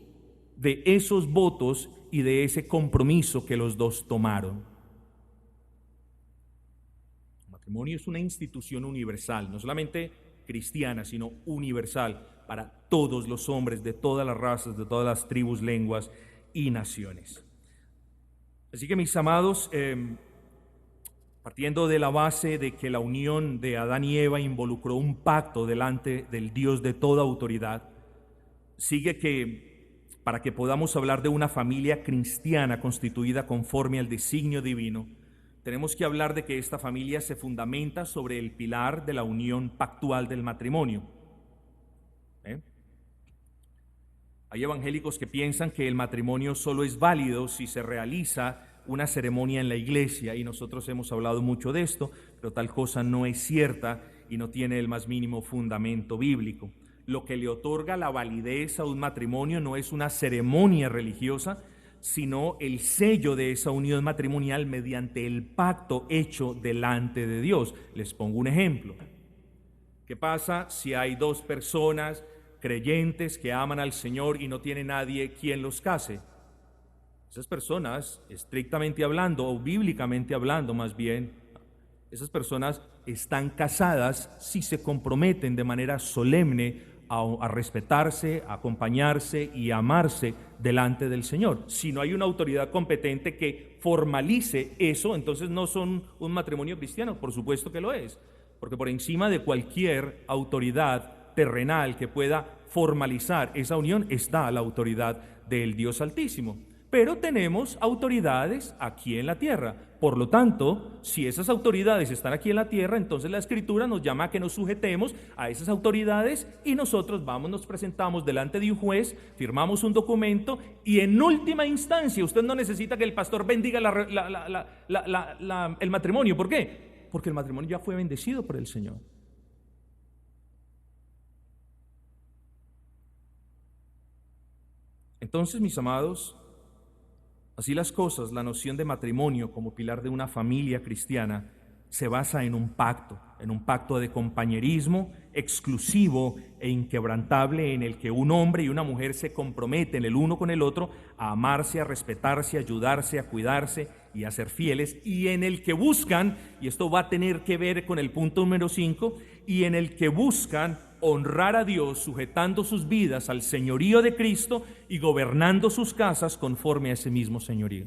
de esos votos y de ese compromiso que los dos tomaron. El matrimonio es una institución universal, no solamente cristiana, sino universal para todos los hombres de todas las razas, de todas las tribus, lenguas y naciones. Así que, mis amados, partiendo de la base de que la unión de Adán y Eva involucró un pacto delante del Dios de toda autoridad, sigue que para que podamos hablar de una familia cristiana constituida conforme al designio divino, tenemos que hablar de que esta familia se fundamenta sobre el pilar de la unión pactual del matrimonio. Hay evangélicos que piensan que el matrimonio solo es válido si se realiza una ceremonia en la iglesia, y nosotros hemos hablado mucho de esto, pero tal cosa no es cierta y no tiene el más mínimo fundamento bíblico. Lo que le otorga la validez a un matrimonio no es una ceremonia religiosa, sino el sello de esa unión matrimonial mediante el pacto hecho delante de Dios. Les pongo un ejemplo. ¿Qué pasa si hay dos personas creyentes que aman al Señor y no tiene nadie quien los case? Esas personas, estrictamente hablando, o bíblicamente hablando más bien, esas personas están casadas si se comprometen de manera solemne a respetarse, a acompañarse y a amarse delante del Señor. Si no hay una autoridad competente que formalice eso, entonces no son un matrimonio cristiano. Por supuesto que lo es, porque por encima de cualquier autoridad terrenal que pueda formalizar esa unión está la autoridad del Dios Altísimo. Pero tenemos autoridades aquí en la tierra. Por lo tanto, si esas autoridades están aquí en la tierra, entonces la Escritura nos llama a que nos sujetemos a esas autoridades y nosotros vamos, nos presentamos delante de un juez, firmamos un documento y en última instancia usted no necesita que el pastor bendiga el matrimonio. ¿Por qué? Porque el matrimonio ya fue bendecido por el Señor. Entonces, mis amados, así las cosas, la noción de matrimonio como pilar de una familia cristiana se basa en un pacto de compañerismo exclusivo e inquebrantable, en el que un hombre y una mujer se comprometen el uno con el otro a amarse, a respetarse, a ayudarse, a cuidarse y a ser fieles, y en el que buscan, y esto va a tener que ver con el punto número 5, y en el que buscan honrar a Dios sujetando sus vidas al señorío de Cristo y gobernando sus casas conforme a ese mismo señorío.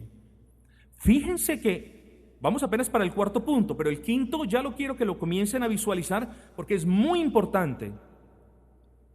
Fíjense que vamos apenas para el cuarto punto, pero el quinto ya lo quiero que lo comiencen a visualizar porque es muy importante.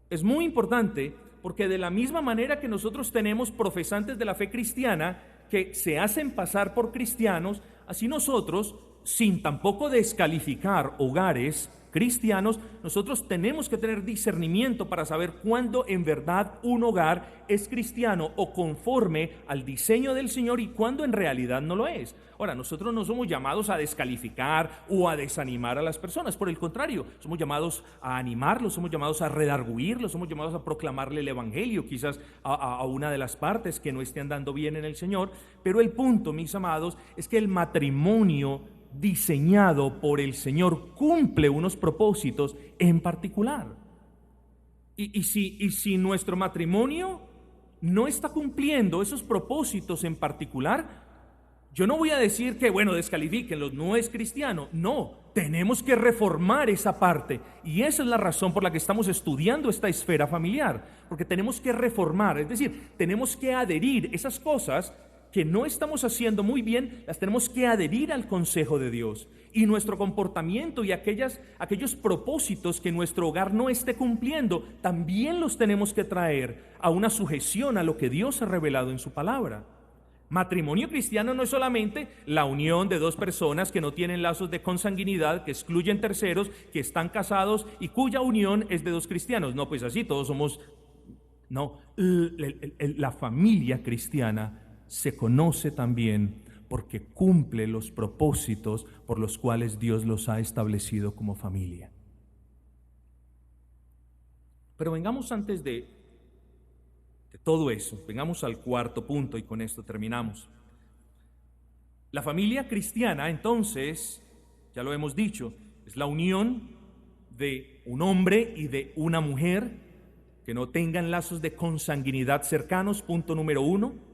Es muy importante porque de la misma manera que nosotros tenemos profesantes de la fe cristiana que se hacen pasar por cristianos, así nosotros, sin tampoco descalificar hogares cristianos, nosotros tenemos que tener discernimiento para saber cuándo en verdad un hogar es cristiano o conforme al diseño del Señor y cuándo en realidad no lo es. Ahora, nosotros no somos llamados a descalificar o a desanimar a las personas, por el contrario, somos llamados a animarlos, somos llamados a redarguirlos, somos llamados a proclamarle el evangelio, quizás a una de las partes que no esté andando bien en el Señor. Pero el punto, mis amados, es que el matrimonio diseñado por el Señor cumple unos propósitos en particular. Y si nuestro matrimonio no está cumpliendo esos propósitos en particular, yo no voy a decir que, bueno, descalifíquenlos, no es cristiano. No, tenemos que reformar esa parte. Y esa es la razón por la que estamos estudiando esta esfera familiar. Porque tenemos que reformar, es decir, tenemos que adherir esas cosas que no estamos haciendo muy bien, las tenemos que adherir al consejo de Dios. Y nuestro comportamiento y aquellos propósitos que nuestro hogar no esté cumpliendo, también los tenemos que traer a una sujeción a lo que Dios ha revelado en su palabra. Matrimonio cristiano no es solamente la unión de dos personas que no tienen lazos de consanguinidad, que excluyen terceros, que están casados y cuya unión es de dos cristianos. No, pues así todos somos. No, la familia cristiana se conoce también porque cumple los propósitos por los cuales Dios los ha establecido como familia. Pero vengamos antes de todo eso, vengamos al cuarto punto y con esto terminamos. La familia cristiana, entonces, ya lo hemos dicho, es la unión de un hombre y de una mujer que no tengan lazos de consanguinidad cercanos, punto número 1.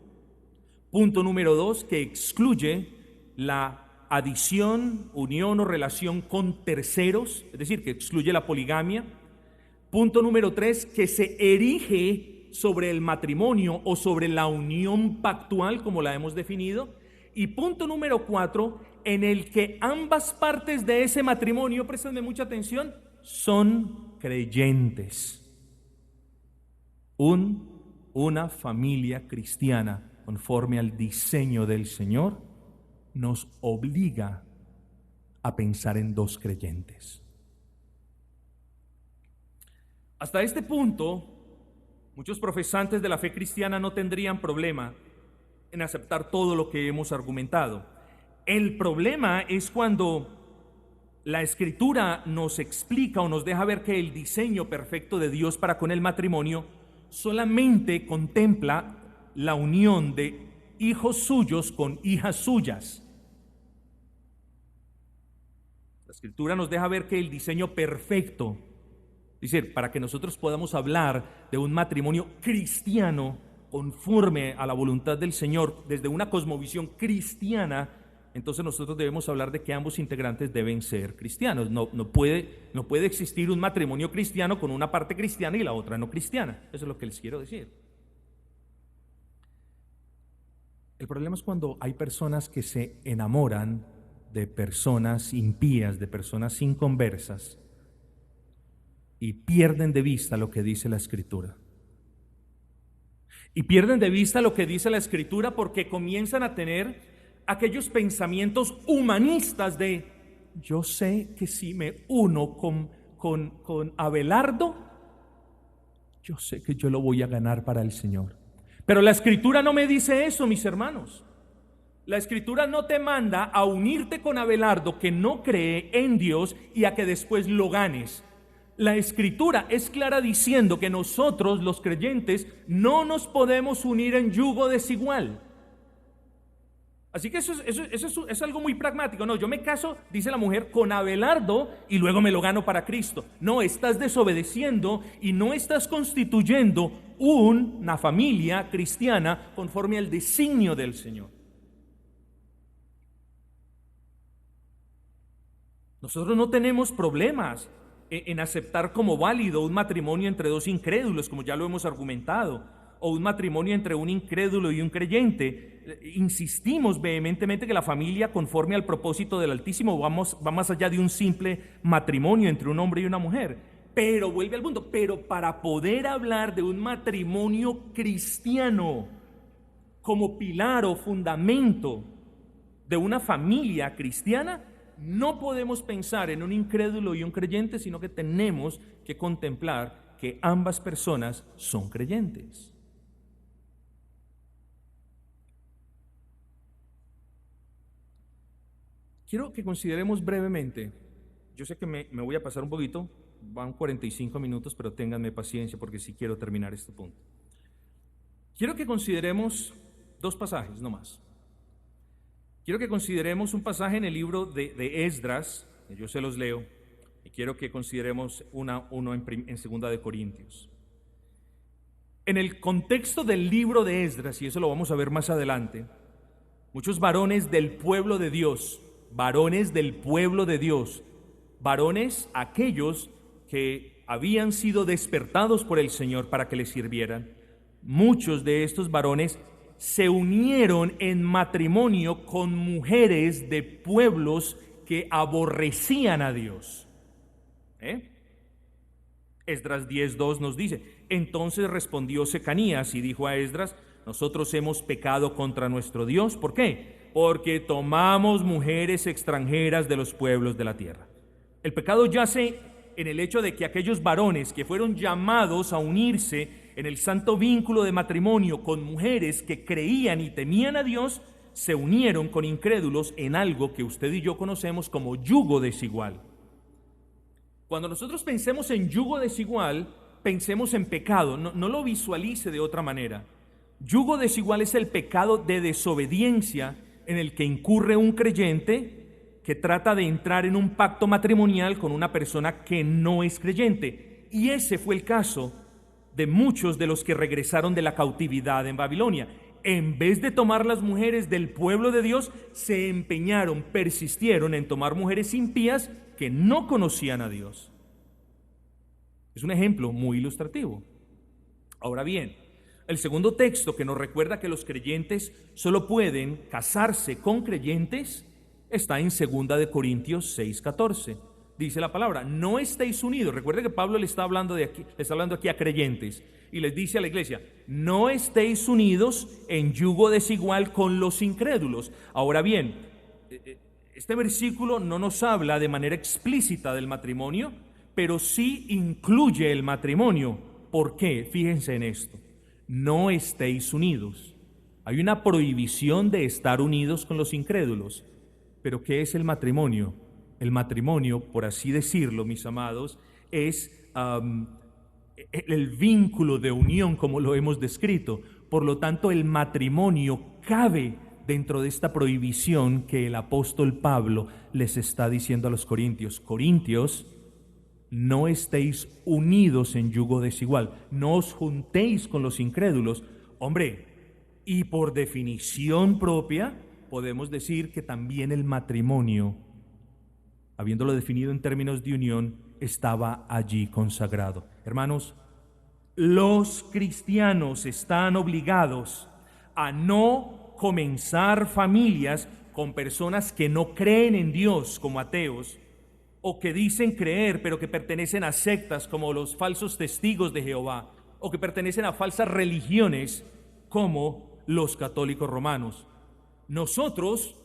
Punto número 2, que excluye la adición, unión o relación con terceros, es decir, que excluye la poligamia. Punto número 3, que se erige sobre el matrimonio o sobre la unión pactual, como la hemos definido. Y punto número 4, en el que ambas partes de ese matrimonio, préstenme mucha atención, son creyentes. Una familia cristiana conforme al diseño del Señor nos obliga a pensar en dos creyentes. Hasta este punto, muchos profesantes de la fe cristiana no tendrían problema en aceptar todo lo que hemos argumentado. El problema es cuando la Escritura nos explica o nos deja ver que el diseño perfecto de Dios para con el matrimonio solamente contempla la unión de hijos suyos con hijas suyas. La Escritura nos deja ver que el diseño perfecto, es decir, para que nosotros podamos hablar de un matrimonio cristiano conforme a la voluntad del Señor desde una cosmovisión cristiana, entonces nosotros debemos hablar de que ambos integrantes deben ser cristianos. No puede existir un matrimonio cristiano con una parte cristiana y la otra no cristiana. Eso es lo que les quiero decir. El problema es cuando hay personas que se enamoran de personas impías, de personas inconversas, y pierden de vista lo que dice la Escritura. Y pierden de vista lo que dice la Escritura porque comienzan a tener aquellos pensamientos humanistas de: yo sé que si me uno con Abelardo, yo sé que yo lo voy a ganar para el Señor. Pero la Escritura no me dice eso, mis hermanos. La Escritura no te manda a unirte con Abelardo, que no cree en Dios, y a que después lo ganes. La Escritura es clara diciendo que nosotros, los creyentes, no nos podemos unir en yugo desigual. Así que eso es algo muy pragmático. No, yo me caso, dice la mujer, con Abelardo y luego me lo gano para Cristo. No, estás desobedeciendo y no estás constituyendo una familia cristiana conforme al designio del Señor. Nosotros no tenemos problemas en aceptar como válido un matrimonio entre dos incrédulos, como ya lo hemos argumentado, o un matrimonio entre un incrédulo y un creyente. Insistimos vehementemente que la familia, conforme al propósito del Altísimo, va más allá de un simple matrimonio entre un hombre y una mujer. Pero vuelve al punto, pero para poder hablar de un matrimonio cristiano como pilar o fundamento de una familia cristiana, no podemos pensar en un incrédulo y un creyente, sino que tenemos que contemplar que ambas personas son creyentes. Quiero que consideremos brevemente, yo sé que me voy a pasar un poquito, van 45 minutos, pero ténganme paciencia porque sí quiero terminar este punto. Quiero que consideremos dos pasajes, no más. Quiero que consideremos un pasaje en el libro de Esdras, yo se los leo, y quiero que consideremos uno en Segunda de Corintios. En el contexto del libro de Esdras, y eso lo vamos a ver más adelante, muchos varones del pueblo de Dios, varones aquellos que habían sido despertados por el Señor para que les sirvieran, muchos de estos varones se unieron en matrimonio con mujeres de pueblos que aborrecían a Dios. Esdras 10:2 nos dice: entonces respondió Secanías y dijo a Esdras: nosotros hemos pecado contra nuestro Dios. ¿Por qué? Porque tomamos mujeres extranjeras de los pueblos de la tierra. El pecado yace en el hecho de que aquellos varones que fueron llamados a unirse en el santo vínculo de matrimonio con mujeres que creían y temían a Dios, se unieron con incrédulos en algo que usted y yo conocemos como yugo desigual. Cuando nosotros pensemos en yugo desigual, pensemos en pecado, no lo visualice de otra manera. Yugo desigual es el pecado de desobediencia en el que incurre un creyente que trata de entrar en un pacto matrimonial con una persona que no es creyente. Y ese fue el caso de muchos de los que regresaron de la cautividad en Babilonia. En vez de tomar las mujeres del pueblo de Dios, se empeñaron, persistieron en tomar mujeres impías que no conocían a Dios. Es un ejemplo muy ilustrativo. Ahora bien, el segundo texto que nos recuerda que los creyentes solo pueden casarse con creyentes está en 2 de Corintios 6:14. Dice la palabra: no estéis unidos. Recuerde que Pablo le está hablando aquí a creyentes y les dice a la iglesia: no estéis unidos en yugo desigual con los incrédulos. Ahora bien, este versículo no nos habla de manera explícita del matrimonio, pero sí incluye el matrimonio. ¿Por qué? Fíjense en esto. No estéis unidos. Hay una prohibición de estar unidos con los incrédulos. ¿Pero qué es el matrimonio? El matrimonio, por así decirlo, mis amados, es el vínculo de unión como lo hemos descrito. Por lo tanto, el matrimonio cabe dentro de esta prohibición que el apóstol Pablo les está diciendo a los corintios. Corintios, no estéis unidos en yugo desigual, no os juntéis con los incrédulos. Hombre, y por definición propia, podemos decir que también el matrimonio, habiéndolo definido en términos de unión, estaba allí consagrado. Hermanos, los cristianos están obligados a no comenzar familias con personas que no creen en Dios como ateos, o que dicen creer pero que pertenecen a sectas como los falsos testigos de Jehová, o que pertenecen a falsas religiones como los católicos romanos. Nosotros,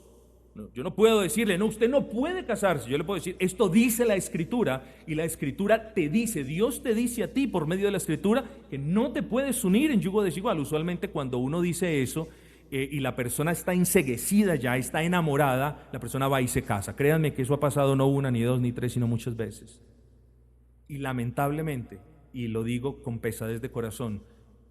yo no puedo decirle, no, usted no puede casarse. Yo le puedo decir, esto dice la Escritura, y la Escritura te dice, Dios te dice a ti por medio de la Escritura que no te puedes unir en yugo desigual. Usualmente cuando uno dice eso y la persona está enceguecida ya, está enamorada, la persona va y se casa. Créanme que eso ha pasado no una, ni dos, ni tres, sino muchas veces. Y lamentablemente, y lo digo con pesadez de corazón,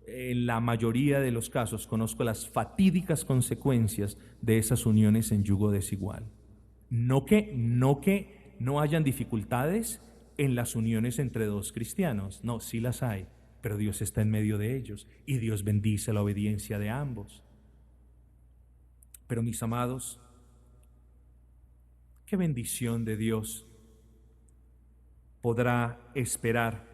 en la mayoría de los casos conozco las fatídicas consecuencias de esas uniones en yugo desigual. No que no hayan dificultades en las uniones entre dos cristianos, no, sí las hay, pero Dios está en medio de ellos y Dios bendice la obediencia de ambos. Pero mis amados, qué bendición de Dios podrá esperar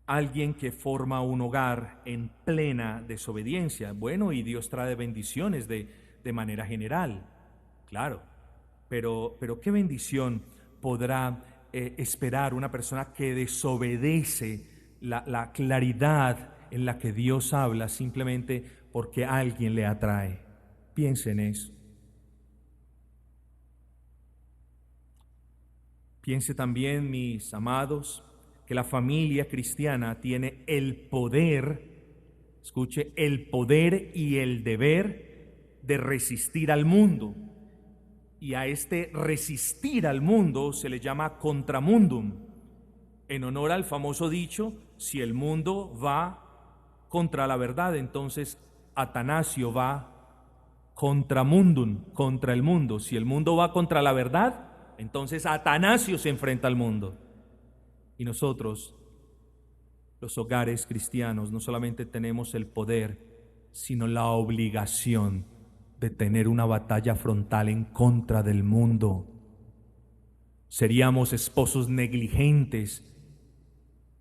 alguien que forma un hogar en plena desobediencia. Bueno, y Dios trae bendiciones de manera general, claro, pero qué bendición podrá esperar una persona que desobedece la claridad en la que Dios habla simplemente porque alguien le atrae. Piensen en eso. Piense también, mis amados, que la familia cristiana tiene el poder, escuche, el poder y el deber de resistir al mundo. Y a este resistir al mundo se le llama contramundum, en honor al famoso dicho, si el mundo va contra la verdad, entonces Atanasio va contramundum, contra el mundo. Si el mundo va contra la verdad, entonces Atanasio se enfrenta al mundo. Y nosotros, los hogares cristianos, no solamente tenemos el poder, sino la obligación de tener una batalla frontal en contra del mundo. Seríamos esposos negligentes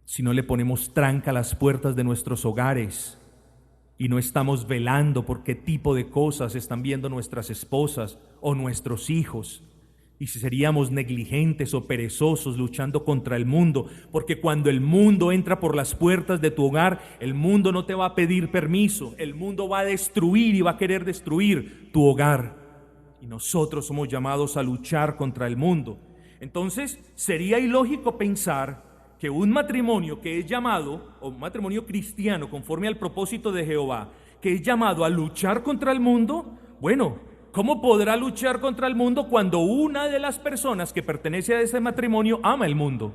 si no le ponemos tranca a las puertas de nuestros hogares y no estamos velando por qué tipo de cosas están viendo nuestras esposas o nuestros hijos. Y si seríamos negligentes o perezosos luchando contra el mundo, porque cuando el mundo entra por las puertas de tu hogar, el mundo no te va a pedir permiso, el mundo va a destruir y va a querer destruir tu hogar. Y nosotros somos llamados a luchar contra el mundo. Entonces, sería ilógico pensar que un matrimonio que es llamado, o un matrimonio cristiano conforme al propósito de Jehová, que es llamado a luchar contra el mundo, bueno, ¿cómo podrá luchar contra el mundo cuando una de las personas que pertenece a ese matrimonio ama el mundo?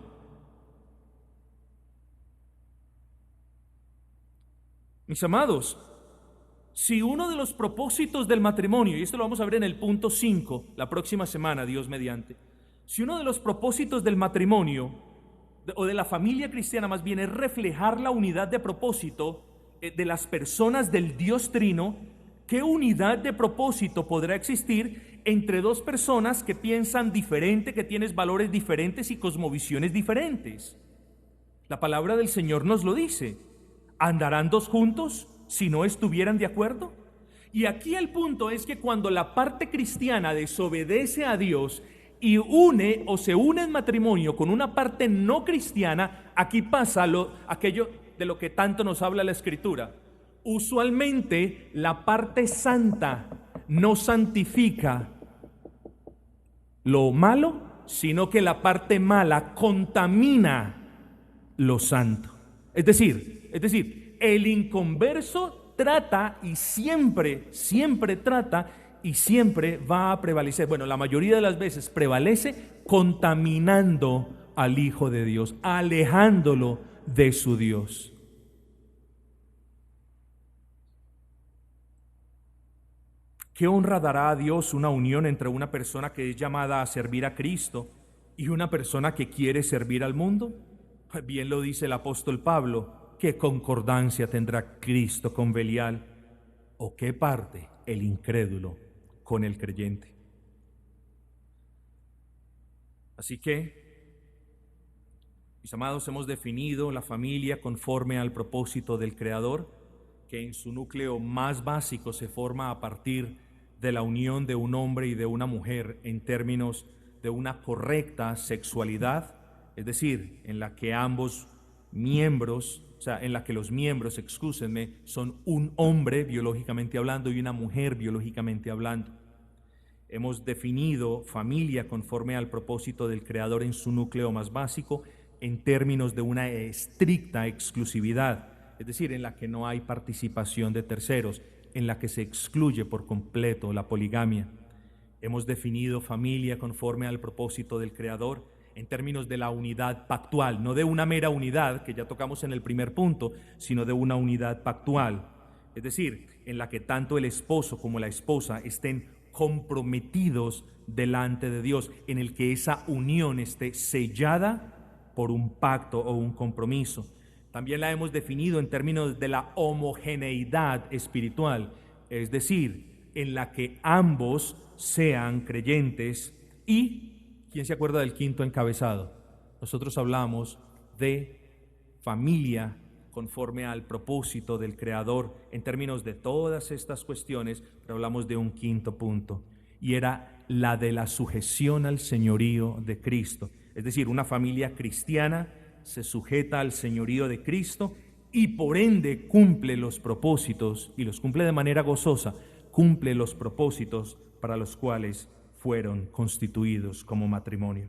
Mis amados, si uno de los propósitos del matrimonio, y esto lo vamos a ver en el punto 5, la próxima semana, Dios mediante, si uno de los propósitos del matrimonio, o de la familia cristiana más bien, es reflejar la unidad de propósito de las personas del Dios Trino, ¿qué unidad de propósito podrá existir entre dos personas que piensan diferente, que tienen valores diferentes y cosmovisiones diferentes? La palabra del Señor nos lo dice. ¿Andarán dos juntos si no estuvieran de acuerdo? Y aquí el punto es que cuando la parte cristiana desobedece a Dios y une o se une en matrimonio con una parte no cristiana, aquí pasa aquello de lo que tanto nos habla la Escritura. Usualmente la parte santa, no santifica lo malo, sino que la parte mala contamina lo santo. Es decir, el inconverso trata y siempre trata y siempre va a prevalecer. Bueno, la mayoría de las veces prevalece contaminando al Hijo de Dios, alejándolo de su Dios. ¿Qué honra dará a Dios una unión entre una persona que es llamada a servir a Cristo y una persona que quiere servir al mundo? Bien lo dice el apóstol Pablo, ¿qué concordancia tendrá Cristo con Belial? ¿O qué parte el incrédulo con el creyente? Así que, mis amados, hemos definido la familia conforme al propósito del Creador, que en su núcleo más básico se forma a partir de la unión de un hombre y de una mujer en términos de una correcta sexualidad, es decir, en la que ambos miembros, en la que los miembros, son un hombre biológicamente hablando y una mujer biológicamente hablando. Hemos definido familia conforme al propósito del Creador en su núcleo más básico en términos de una estricta exclusividad, es decir, en la que no hay participación de terceros, en la que se excluye por completo la poligamia. Hemos definido familia conforme al propósito del Creador en términos de la unidad pactual, no de una mera unidad que ya tocamos en el primer punto, sino de una unidad pactual, es decir, en la que tanto el esposo como la esposa estén comprometidos delante de Dios, en el que esa unión esté sellada por un pacto o un compromiso. También la hemos definido en términos de la homogeneidad espiritual, es decir, en la que ambos sean creyentes. Y, ¿quién se acuerda del quinto encabezado? Nosotros hablamos de familia conforme al propósito del Creador en términos de todas estas cuestiones, pero hablamos de un quinto punto, y era la de la sujeción al señorío de Cristo. Es decir, una familia cristiana se sujeta al señorío de Cristo y por ende cumple los propósitos, y los cumple de manera gozosa, cumple los propósitos para los cuales fueron constituidos como matrimonio.